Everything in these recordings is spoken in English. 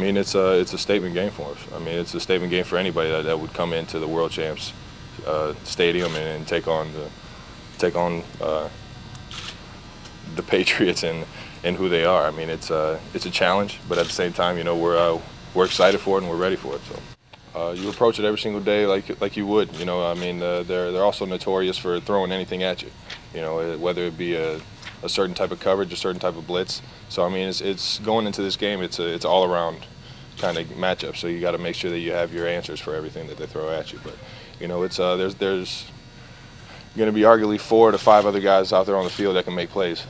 mean, it's a statement game for us. I mean, it's a statement game for anybody that would come into the World Champs Stadium and take on the Patriots and who they are. I mean, it's a challenge, but at the same time, you know, we're excited for it and we're ready for it. So you approach it every single day like you would. You know, I mean, they're also notorious for throwing anything at you. You know, whether it be a certain type of coverage, a certain type of blitz. So I mean, it's going into this game. It's all around kind of matchup. So you got to make sure that you have your answers for everything that they throw at you. But you know, it's there's going to be arguably 4 to 5 other guys out there on the field that can make plays.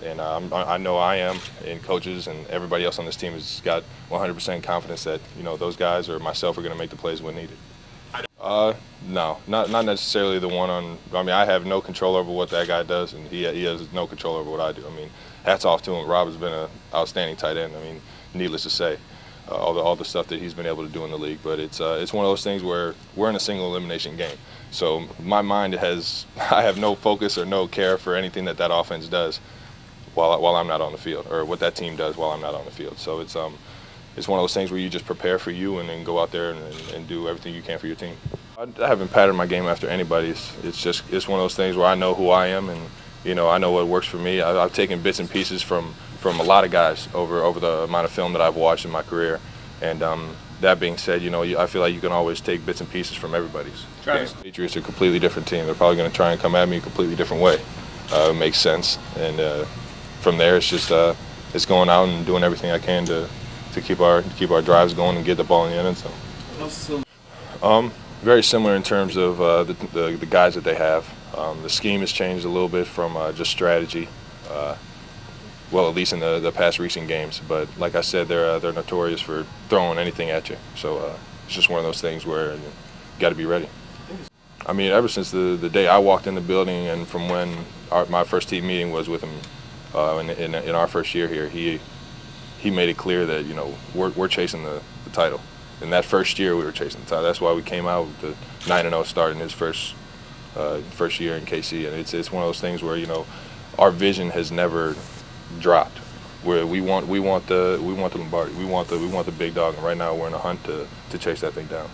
And I know I am, and coaches and everybody else on this team has got 100% confidence that, you know, those guys or myself are going to make the plays when needed. No, not necessarily the one on. I mean, I have no control over what that guy does, and he has no control over what I do. I mean, hats off to him. Rob has been an outstanding tight end. I mean, needless to say, all the stuff that he's been able to do in the league. But it's one of those things where we're in a single elimination game. So my mind I have no focus or no care for anything that offense does while I'm not on the field, or what that team does while I'm not on the field. So it's one of those things where you just prepare for you and then go out there and do everything you can for your team. I haven't patterned my game after anybody's. It's one of those things where I know who I am, and you know, I know what works for me. I've taken bits and pieces from a lot of guys over the amount of film that I've watched in my career. And that being said, you know, I feel like you can always take bits and pieces from everybody's. Travis. Patriots are a completely different team. They're probably going to try and come at me a completely different way. It makes sense. And from there, it's just it's going out and doing everything I can to keep our drives going and get the ball in the end zone. Very similar in terms of the guys that they have. The scheme has changed a little bit from just strategy. Well, at least in the past recent games. But like I said, they're notorious for throwing anything at you. So it's just one of those things where you got to be ready. I mean, ever since the day I walked in the building, and from when my first team meeting was with him in our first year here, he made it clear that, you know, we're chasing the title. In that first year, we were chasing the title. That's why we came out with the 9-0 start in his first year in KC. And it's one of those things where, you know, our vision has never dropped. Where we want the Lombardi. We want the big dog, and right now we're in a hunt to chase that thing down.